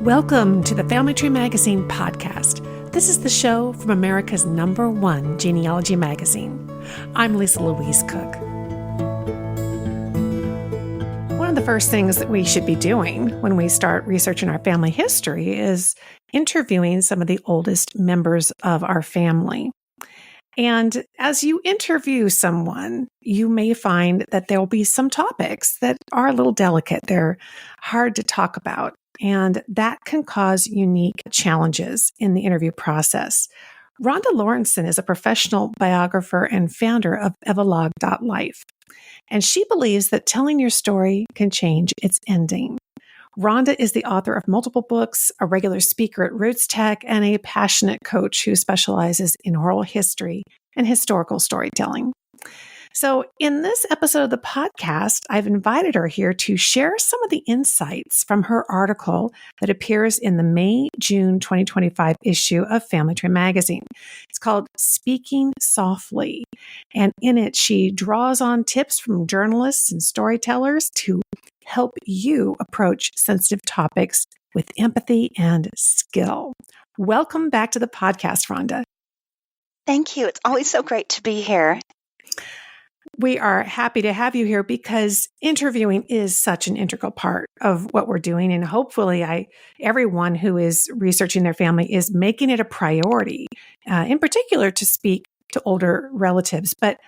Welcome to the Family Tree Magazine podcast. This is the show from America's #1 genealogy magazine. I'm Lisa Louise Cook. One of the first things that we should be doing when we start researching our family history is interviewing some of the oldest members of our family. And as you interview someone, you may find that there will be some topics that are a little delicate. They're hard to talk about, and that can cause unique challenges in the interview process. Rhonda Lauritzen is a professional biographer and founder of Evalog.life, and she believes that telling your story can change its ending. Rhonda is the author of multiple books, a regular speaker at Roots Tech, and a passionate coach who specializes in oral history and historical storytelling. So in this episode of the podcast, I've invited her here to share some of the insights from her article that appears in the May-June 2025 issue of Family Tree Magazine. It's called Speaking Softly, and in it, she draws on tips from journalists and storytellers to help you approach sensitive topics with empathy and skill. Welcome back to the podcast, Rhonda. Thank you. It's always so great to be here. We are happy to have you here because interviewing is such an integral part of what we're doing. And hopefully everyone who is researching their family is making it a priority, in particular to speak to older relatives. But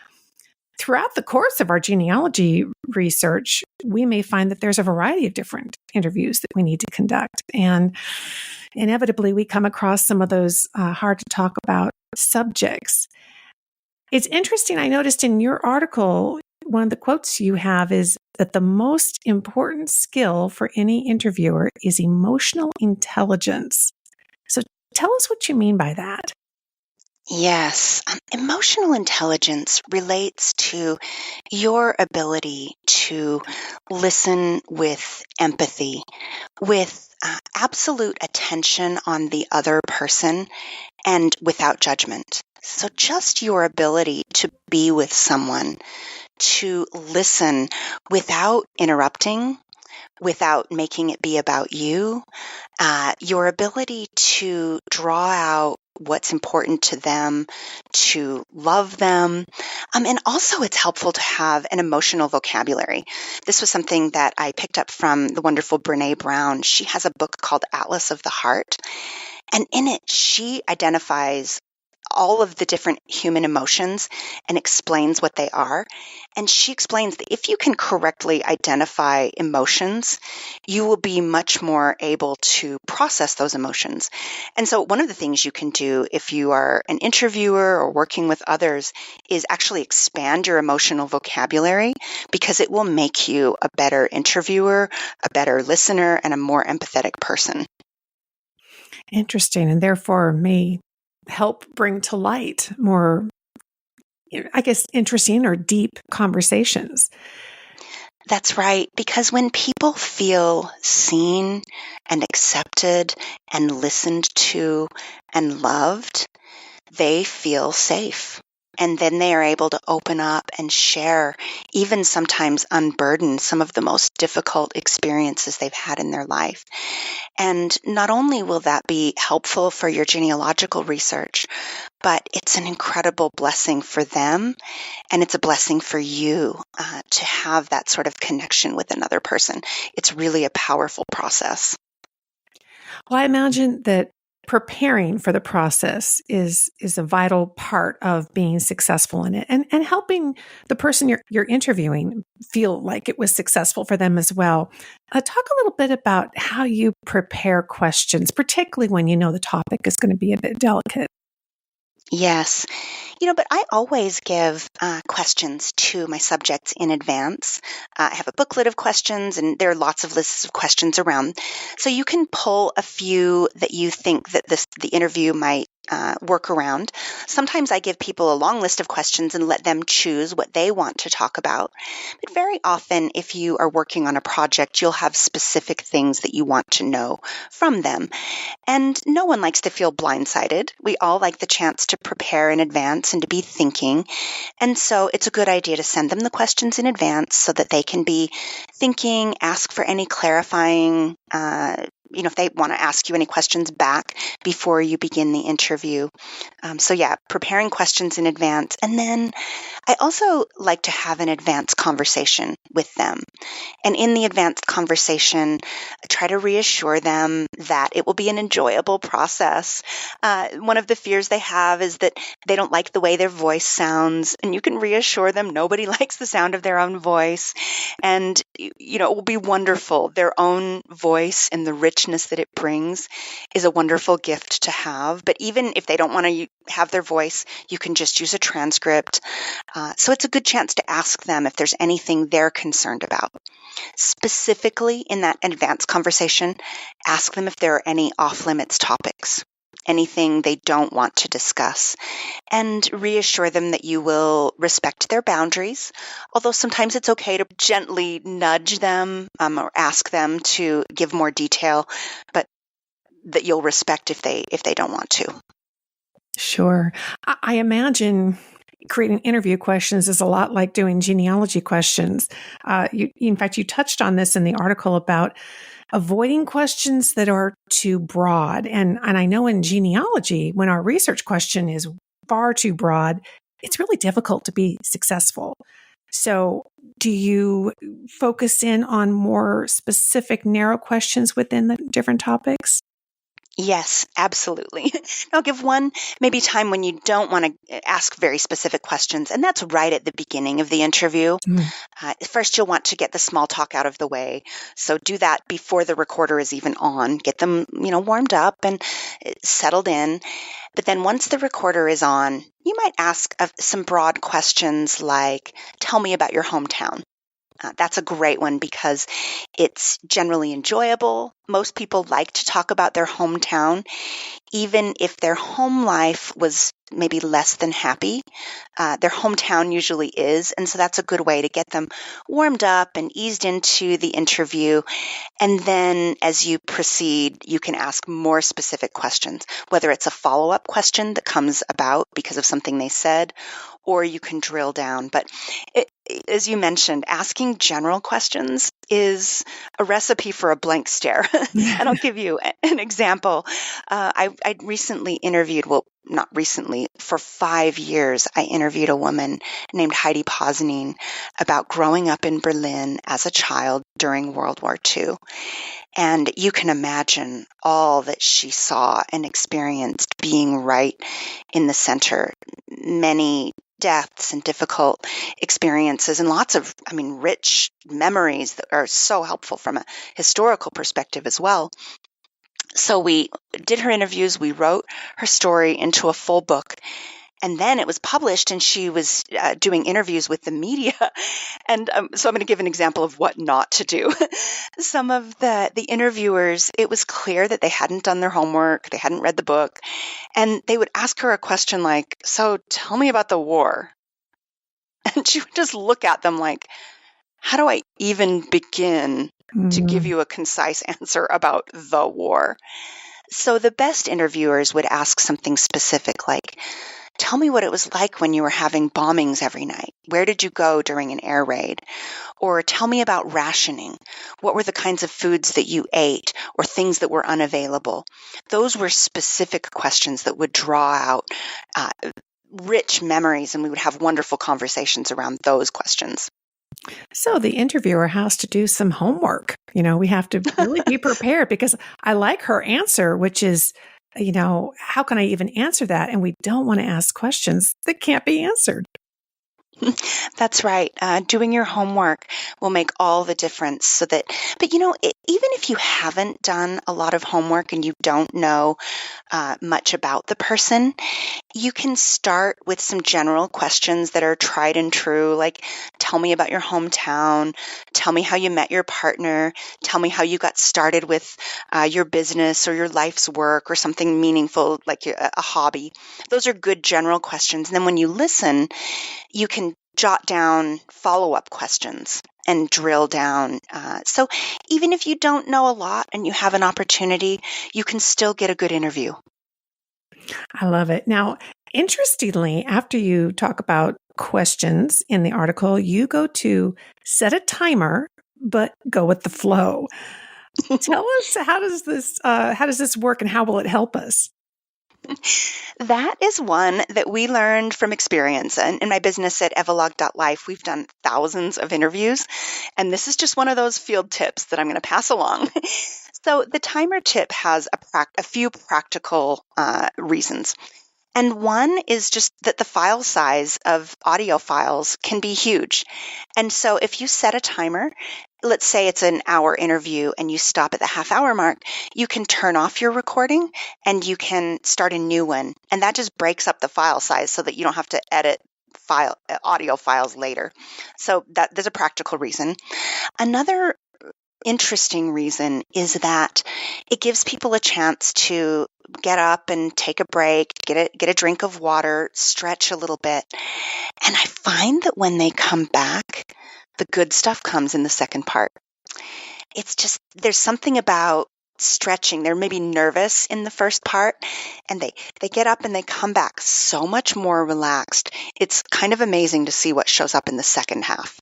throughout the course of our genealogy research, we may find that there's a variety of different interviews that we need to conduct. And inevitably, we come across some of those hard to talk about subjects. It's interesting. I noticed in your article, one of the quotes you have is that the most important skill for any interviewer is emotional intelligence. So tell us what you mean by that. Yes, emotional intelligence relates to your ability to listen with empathy, with absolute attention on the other person and without judgment. So just your ability to be with someone, to listen without interrupting, without making it be about you, your ability to draw out what's important to them, to love them. And also it's helpful to have an emotional vocabulary. This was something that I picked up from the wonderful Brené Brown. She has a book called Atlas of the Heart. And in it, she identifies all of the different human emotions and explains what they are. And she explains that if you can correctly identify emotions, you will be much more able to process those emotions. And so one of the things you can do if you are an interviewer or working with others is actually expand your emotional vocabulary, because it will make you a better interviewer, a better listener, and a more empathetic person. Interesting, and therefore may help bring to light more, I guess, interesting or deep conversations. That's right, because when people feel seen and accepted and listened to and loved, they feel safe. And then they are able to open up and share, even sometimes unburden some of the most difficult experiences they've had in their life. And not only will that be helpful for your genealogical research, but it's an incredible blessing for them. And it's a blessing for you to have that sort of connection with another person. It's really a powerful process. Well, I imagine that preparing for the process is a vital part of being successful in it, and helping the person you're interviewing feel like it was successful for them as well. Talk a little bit about how you prepare questions, particularly when you know the topic is going to be a bit delicate. Yes. But I always give questions to my subjects in advance. I have a booklet of questions, and there are lots of lists of questions around. So you can pull a few that you think that the interview might work around. Sometimes I give people a long list of questions and let them choose what they want to talk about. But very often, if you are working on a project, you'll have specific things that you want to know from them. And no one likes to feel blindsided. We all like the chance to prepare in advance and to be thinking. And so it's a good idea to send them the questions in advance so that they can be thinking, ask for any clarifying if they want to ask you any questions back before you begin the interview. So yeah, preparing questions in advance. And then I also like to have an advanced conversation with them. And in the advanced conversation, try to reassure them that it will be an enjoyable process. One of the fears they have is that they don't like the way their voice sounds, and you can reassure them nobody likes the sound of their own voice. And, it will be wonderful. Their own voice and the richness that it brings is a wonderful gift to have. But even if they don't want to have their voice, you can just use a transcript. So it's a good chance to ask them if there's anything they're concerned about. Specifically in that advanced conversation, ask them if there are any off-limits topics, anything they don't want to discuss, and reassure them that you will respect their boundaries, although sometimes it's okay to gently nudge them or ask them to give more detail, but that you'll respect if they don't want to. Sure. I imagine creating interview questions is a lot like doing genealogy questions. In fact, you touched on this in the article about avoiding questions that are too broad. And I know in genealogy, when our research question is far too broad, it's really difficult to be successful. So do you focus in on more specific, narrow questions within the different topics? Yes, absolutely. I'll give one maybe time when you don't want to ask very specific questions, and that's right at the beginning of the interview. Mm. First, you'll want to get the small talk out of the way. So do that before the recorder is even on. Get them, warmed up and settled in. But then once the recorder is on, you might ask some broad questions like, tell me about your hometown. That's a great one because it's generally enjoyable. Most people like to talk about their hometown, even if their home life was maybe less than happy. Their hometown usually is, and so that's a good way to get them warmed up and eased into the interview. And then as you proceed, you can ask more specific questions, whether it's a follow-up question that comes about because of something they said, or you can drill down. But as you mentioned, asking general questions is a recipe for a blank stare. And I'll give you an example. I recently interviewed, well, not recently, for 5 years, I interviewed a woman named Heidi Posnine about growing up in Berlin as a child during World War II. And you can imagine all that she saw and experienced being right in the center. Many deaths and difficult experiences and lots of, rich memories that are so helpful from a historical perspective as well. So we did her interviews, we wrote her story into a full book, and then it was published and she was doing interviews with the media. And so I'm going to give an example of what not to do. Some of the interviewers, it was clear that they hadn't done their homework, they hadn't read the book, and they would ask her a question like, so tell me about the war. And she would just look at them like, how do I even begin to give you a concise answer about the war? So the best interviewers would ask something specific like, tell me what it was like when you were having bombings every night. Where did you go during an air raid? Or tell me about rationing. What were the kinds of foods that you ate or things that were unavailable? Those were specific questions that would draw out rich memories, and we would have wonderful conversations around those questions. So the interviewer has to do some homework. We have to really be prepared because I like her answer, which is, how can I even answer that? And we don't want to ask questions that can't be answered. That's right. Doing your homework will make all the difference. But even if you haven't done a lot of homework and you don't know much about the person, you can start with some general questions that are tried and true, like tell me about your hometown, tell me how you met your partner, tell me how you got started with your business or your life's work or something meaningful like a hobby. Those are good general questions. And then when you listen, you can jot down follow-up questions and drill down. So even if you don't know a lot and you have an opportunity, you can still get a good interview. I love it. Now, interestingly, after you talk about questions in the article, you go to set a timer, but go with the flow. Tell us, how does this work and how will it help us? That is one that we learned from experience. And in my business at evolog.life, we've done thousands of interviews. And this is just one of those field tips that I'm going to pass along. So the timer tip has a few practical reasons. And one is just that the file size of audio files can be huge. And so if you set a timer, let's say it's an hour interview and you stop at the half hour mark, you can turn off your recording and you can start a new one. And that just breaks up the file size so that you don't have to edit audio files later. So there's a practical reason. Another interesting reason is that it gives people a chance to get up and take a break, get a drink of water, stretch a little bit. And I find that when they come back, the good stuff comes in the second part. It's just, there's something about stretching. They're maybe nervous in the first part, and they get up and they come back so much more relaxed. It's kind of amazing to see what shows up in the second half.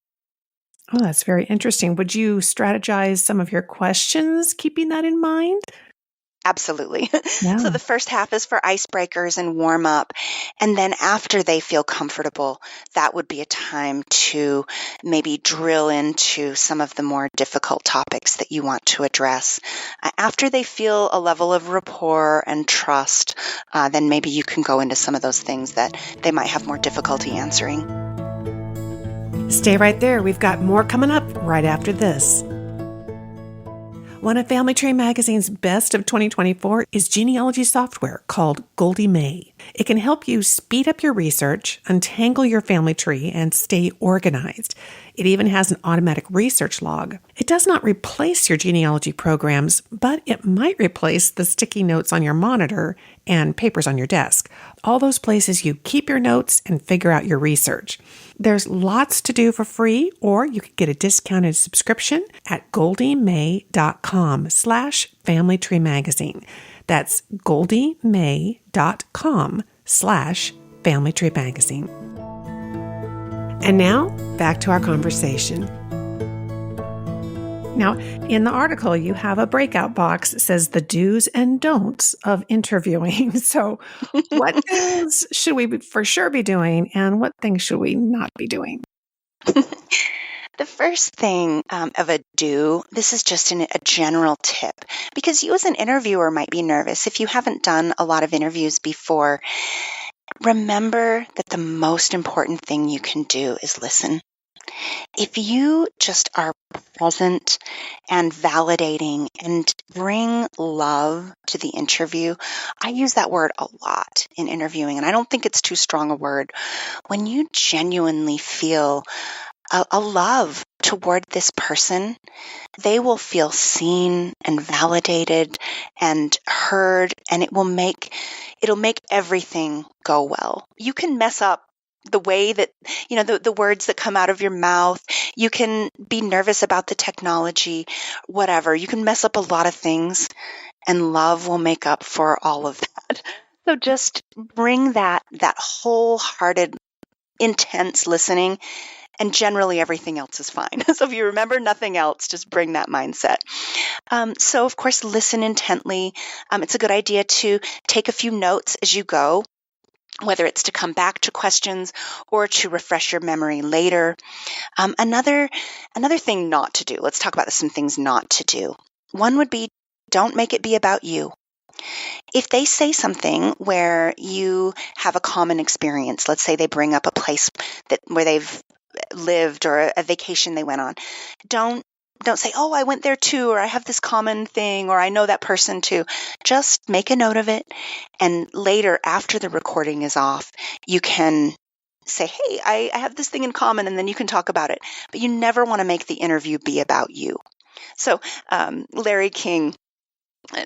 Oh, that's very interesting. Would you strategize some of your questions keeping that in mind? Absolutely. Yeah. So the first half is for icebreakers and warm up. And then after they feel comfortable, that would be a time to maybe drill into some of the more difficult topics that you want to address. After they feel a level of rapport and trust, then maybe you can go into some of those things that they might have more difficulty answering. Stay right there. We've got more coming up right after this. One of Family Tree Magazine's best of 2024 is genealogy software called Goldie May. It can help you speed up your research, untangle your family tree, and stay organized. It even has an automatic research log. It does not replace your genealogy programs, but it might replace the sticky notes on your monitor and papers on your desk. All those places you keep your notes and figure out your research. There's lots to do for free, or you could get a discounted subscription at goldiemay.com/Family Tree Magazine. That's goldiemay.com/Family Tree Magazine. And now, back to our conversation. Now, in the article, you have a breakout box that says the do's and don'ts of interviewing. So what things should we for sure be doing, and what things should we not be doing? The first thing of a do, this is just a general tip, because you as an interviewer might be nervous. If you haven't done a lot of interviews before, remember that the most important thing you can do is listen. If you just are present and validating and bring love to the interview, I use that word a lot in interviewing, and I don't think it's too strong a word. When you genuinely feel a love toward this person, they will feel seen and validated and heard, and it'll make everything go well. You can mess up the way that, the words that come out of your mouth. You can be nervous about the technology, whatever. You can mess up a lot of things, and love will make up for all of that. So just bring that wholehearted, intense listening, and generally everything else is fine. So if you remember nothing else, just bring that mindset. So of course, listen intently. It's a good idea to take a few notes as you go, whether it's to come back to questions or to refresh your memory later. Another thing not to do. Let's talk about some things not to do. One would be, don't make it be about you. If they say something where you have a common experience, let's say they bring up a place where they've lived or a vacation they went on, don't say, oh, I went there too, or I have this common thing, or I know that person too. Just make a note of it, and later, after the recording is off, you can say, hey, I have this thing in common, and then you can talk about it. But you never want to make the interview be about you. So Larry King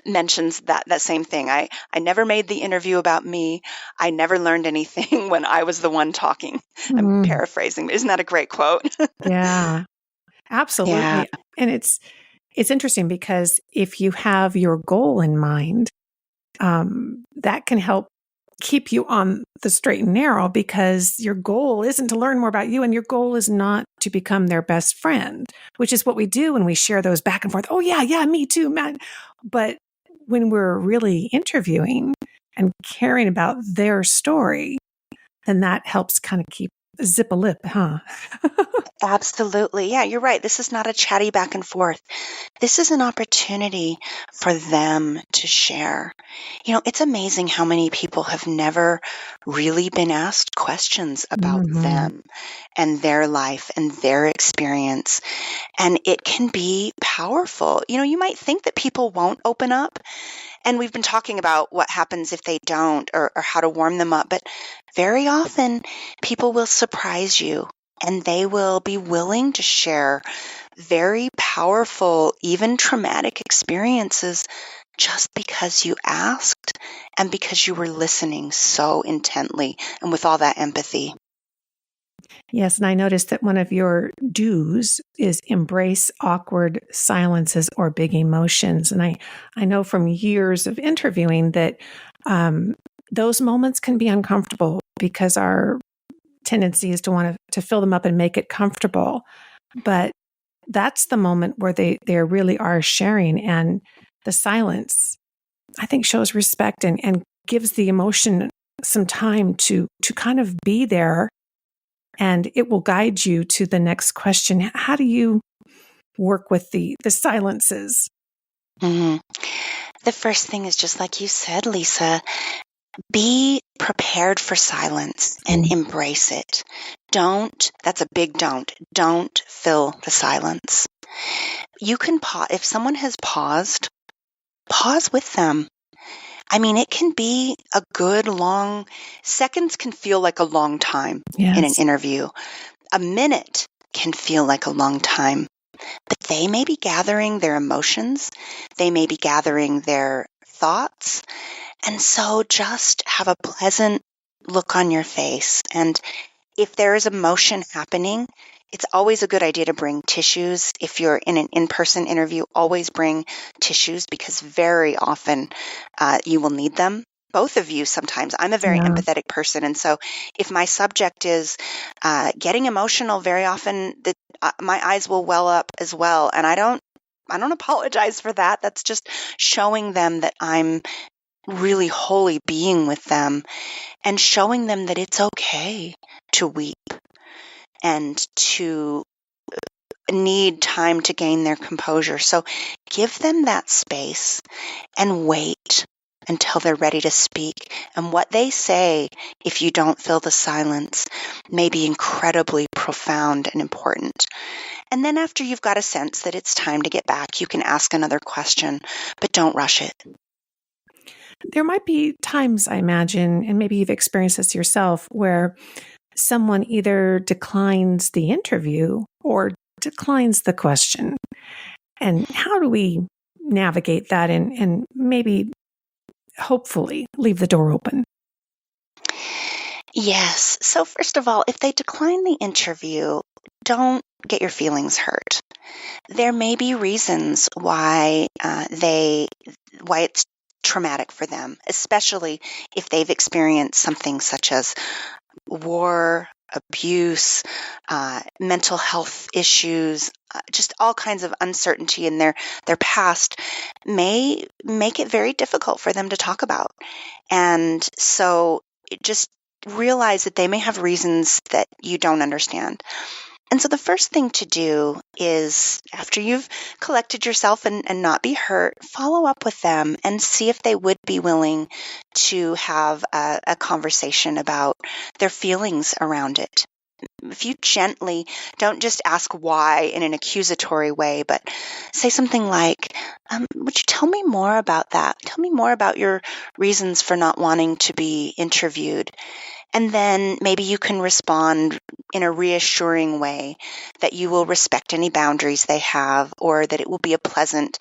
mentions that same thing. I never made the interview about me. I never learned anything when I was the one talking. I'm paraphrasing, but isn't that a great quote? Yeah, absolutely. Yeah. And it's interesting because if you have your goal in mind, that can help keep you on the straight and narrow, because your goal isn't to learn more about you, and your goal is not to become their best friend, which is what we do when we share those back and forth. Oh, yeah, me too, man. But when we're really interviewing and caring about their story, then that helps kind of keep zip a lip, huh? Absolutely. Yeah, you're right. This is not a chatty back and forth. This is an opportunity for them to share. It's amazing how many people have never really been asked questions about Mhm. them and their life and their experience. And it can be powerful. You might think that people won't open up. And we've been talking about what happens if they don't, or how to warm them up. But very often, people will surprise you and they will be willing to share very powerful, even traumatic experiences just because you asked and because you were listening so intently and with all that empathy. Yes, and I noticed that one of your do's is embrace awkward silences or big emotions. And I know from years of interviewing that um, those moments can be uncomfortable because our tendency is to want to fill them up and make it comfortable. But that's the moment where they really are sharing, and the silence, I think, shows respect and gives the emotion some time to kind of be there, and it will guide you to the next question. How do you work with the silences? Mhm. The first thing is just like you said, Lisa, be prepared for silence and Mm. embrace it. That's a big don't fill the silence. You can pause. If someone has paused, pause with them. I mean, it can be a good long, seconds can feel like a long time in an Yes. interview. A minute can feel like a long time, but they may be gathering their emotions. They may be gathering their thoughts. And so just have a pleasant look on your face. And if there is emotion happening, it's always a good idea to bring tissues. If you're in an in-person interview, always bring tissues because very often you will need them. Both of you sometimes. I'm a very Yeah. empathetic person. And so if my subject is getting emotional, very often my eyes will well up as well. And I don't apologize for that. That's just showing them that I'm really wholly being with them and showing them that it's okay to weep and to need time to gain their composure. So give them that space and wait until they're ready to speak. And what they say, if you don't fill the silence, may be incredibly profound and important. And then after you've got a sense that it's time to get back, you can ask another question, but don't rush it. There might be times, I imagine, and maybe you've experienced this yourself, where someone either declines the interview or declines the question. And how do we navigate that and maybe hopefully leave the door open? Yes. So, first of all, if they decline the interview, don't get your feelings hurt. There may be reasons why it's traumatic for them, especially if they've experienced something such as war, abuse, mental health issues, just all kinds of uncertainty in their past may make it very difficult for them to talk about. And so just realize that they may have reasons that you don't understand. And so the first thing to do is, after you've collected yourself and not be hurt, follow up with them and see if they would be willing to have a conversation about their feelings around it. If you gently, don't just ask why in an accusatory way, but say something like, would you tell me more about that? Tell me more about your reasons for not wanting to be interviewed. And then maybe you can respond in a reassuring way that you will respect any boundaries they have, or that it will be pleasant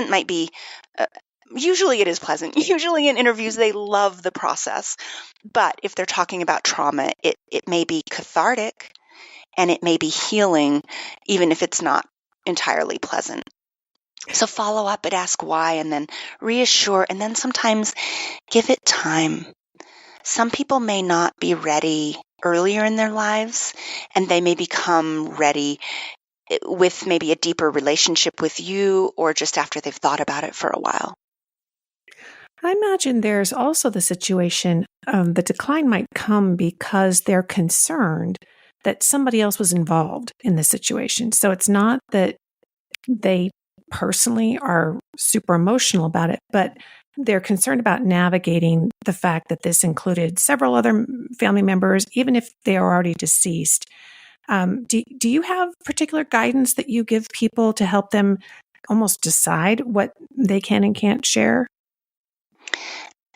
might be, uh, usually it is pleasant. Usually in interviews, they love the process. But if they're talking about trauma, it may be cathartic and it may be healing, even if it's not entirely pleasant. So follow up and ask why, and then reassure, and then sometimes give it time. Some people may not be ready earlier in their lives, and they may become ready with maybe a deeper relationship with you, or just after they've thought about it for a while. I imagine there's also the situation the decline might come because they're concerned that somebody else was involved in the situation. So it's not that they personally are super emotional about it, but they're concerned about navigating the fact that this included several other family members, even if they are already deceased. Do you have particular guidance that you give people to help them almost decide what they can and can't share?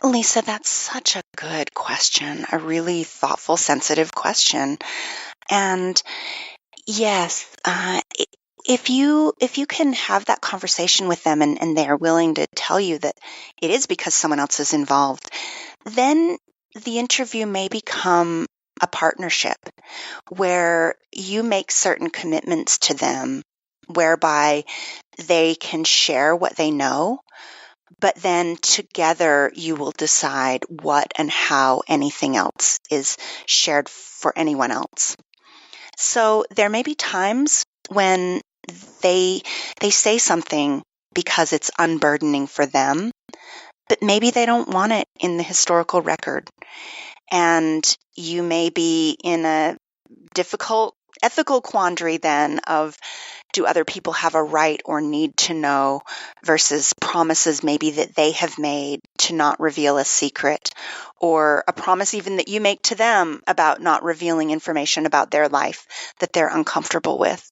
Lisa, that's such a good question, a really thoughtful, sensitive question. And yes, if you can have that conversation with them, and they are willing to tell you that it is because someone else is involved, then the interview may become a partnership where you make certain commitments to them whereby they can share what they know, but then together you will decide what and how anything else is shared for anyone else. So there may be times when they they say something because it's unburdening for them, but maybe they don't want it in the historical record. And you may be in a difficult ethical quandary then of, do other people have a right or need to know versus promises maybe that they have made to not reveal a secret, or a promise even that you make to them about not revealing information about their life that they're uncomfortable with.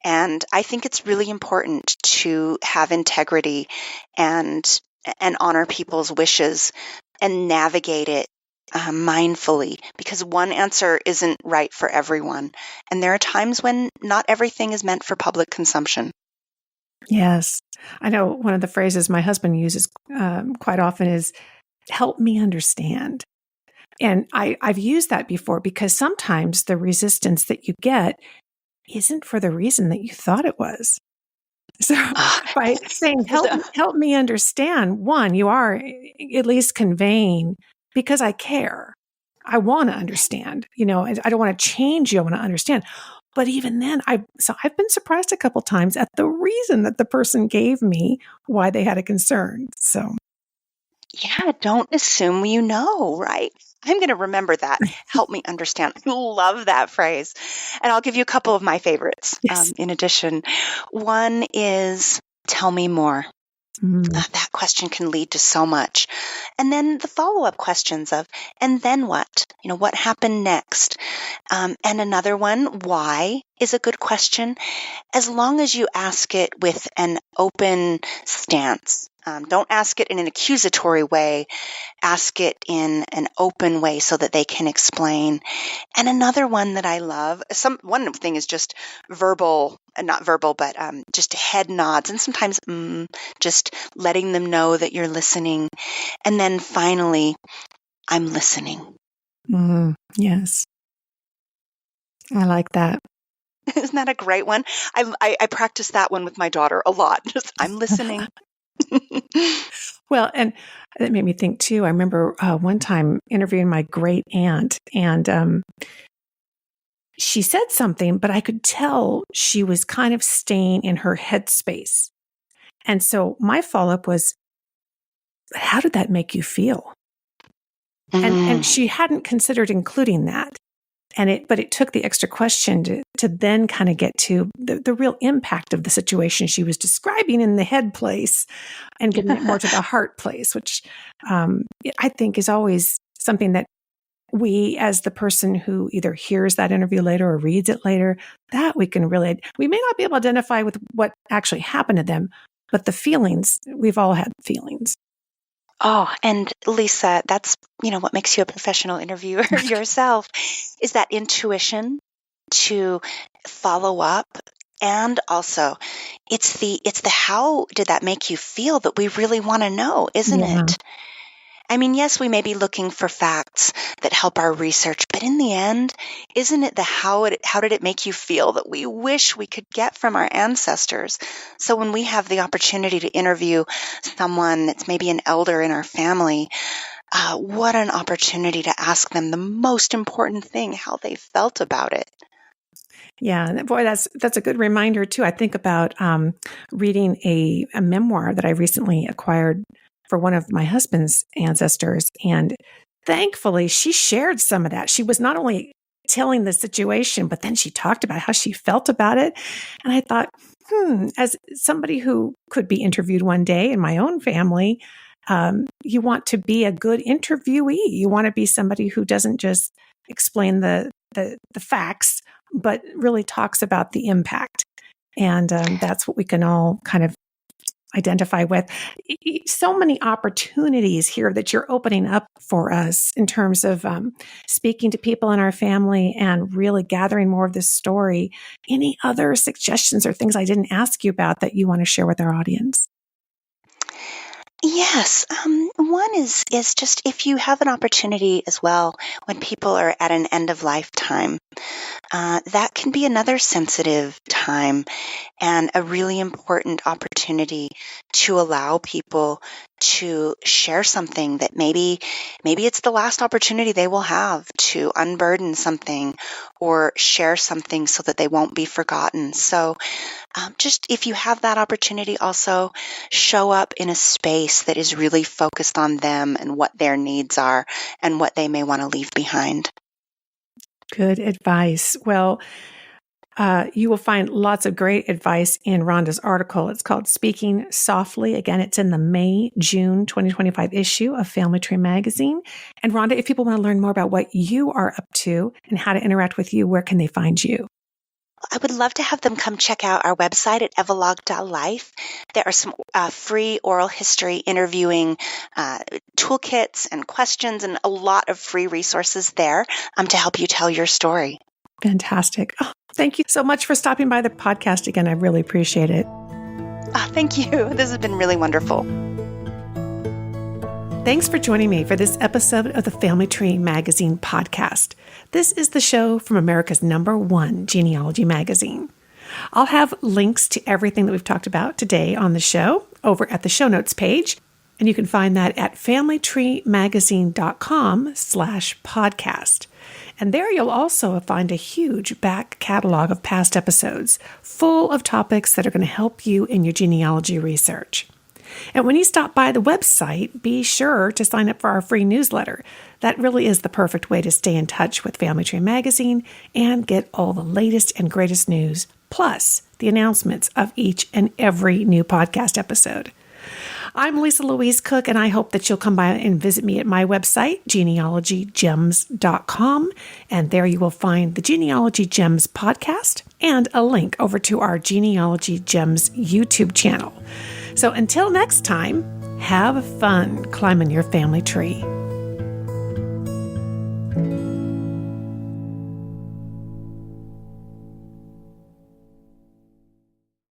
And I think it's really important to have integrity and honor people's wishes and navigate it mindfully, because one answer isn't right for everyone. And there are times when not everything is meant for public consumption. Yes. I know one of the phrases my husband uses quite often is, help me understand. And I've used that before because sometimes the resistance that you get isn't for the reason that you thought it was. So by saying, help me understand, one, you are at least conveying, because I care. I want to understand, I don't want to change you. I want to understand. But even then, I've been surprised a couple times at the reason that the person gave me why they had a concern. So yeah, don't assume you know, right? I'm going to remember that. Help me understand. I love that phrase. And I'll give you a couple of my favorites yes. in addition. One is, tell me more. That question can lead to so much. And then the follow-up questions of, and then what? What happened next? And another one, why, is a good question, as long as you ask it with an open stance. Don't ask it in an accusatory way. Ask it in an open way so that they can explain. And another one that I love, one thing is just verbal, not verbal, but just head nods, and sometimes just letting them know that you're listening. And then finally, I'm listening. Yes. I like that. Isn't that a great one? I practice that one with my daughter a lot. Just, I'm listening. Well, and it made me think too. I remember one time interviewing my great aunt, and she said something, but I could tell she was kind of staying in her headspace. And so my follow up was, how did that make you feel? And she hadn't considered including that. But it took the extra question to then kind of get to the real impact of the situation she was describing in the head place and getting it more to the heart place, which I think is always something that we, as the person who either hears that interview later or reads it later, that we may not be able to identify with what actually happened to them, but the feelings, we've all had feelings. Oh, and Lisa, that's, what makes you a professional interviewer yourself, is that intuition to follow up. And also, it's the how did that make you feel that we really want to know, isn't it? I mean, yes, we may be looking for facts that help our research, but in the end, isn't it the how did it make you feel that we wish we could get from our ancestors? So when we have the opportunity to interview someone that's maybe an elder in our family, what an opportunity to ask them the most important thing, how they felt about it. Yeah, and boy, that's a good reminder too. I think about reading a memoir that I recently acquired for one of my husband's ancestors, and thankfully, she shared some of that. She was not only telling the situation, but then she talked about how she felt about it. And I thought, as somebody who could be interviewed one day in my own family, you want to be a good interviewee. You want to be somebody who doesn't just explain the facts, but really talks about the impact. And that's what we can all kind of identify with. So many opportunities here that you're opening up for us in terms of speaking to people in our family and really gathering more of this story. Any other suggestions or things I didn't ask you about that you want to share with our audience? Yes, one is just if you have an opportunity as well when people are at an end of lifetime, that can be another sensitive time and a really important opportunity to allow people to share something that maybe it's the last opportunity they will have to unburden something or share something so that they won't be forgotten. So just if you have that opportunity, also show up in a space that is really focused on them and what their needs are and what they may want to leave behind. Good advice. Well, you will find lots of great advice in Rhonda's article. It's called Speaking Softly. Again, it's in the May-June 2025 issue of Family Tree Magazine. And Rhonda, if people want to learn more about what you are up to and how to interact with you, where can they find you? I would love to have them come check out our website at evalog.life. There are some free oral history interviewing toolkits and questions and a lot of free resources there to help you tell your story. Fantastic. Oh, thank you so much for stopping by the podcast again. I really appreciate it. Thank you. This has been really wonderful. Thanks for joining me for this episode of the Family Tree Magazine podcast. This is the show from America's #1 genealogy magazine. I'll have links to everything that we've talked about today on the show over at the show notes page, and you can find that at familytreemagazine.com/podcast. And there you'll also find a huge back catalog of past episodes full of topics that are going to help you in your genealogy research. And when you stop by the website, be sure to sign up for our free newsletter. That really is the perfect way to stay in touch with Family Tree Magazine and get all the latest and greatest news, plus the announcements of each and every new podcast episode. I'm Lisa Louise Cook, and I hope that you'll come by and visit me at my website, genealogygems.com. And there you will find the Genealogy Gems podcast and a link over to our Genealogy Gems YouTube channel. So until next time, have fun climbing your family tree.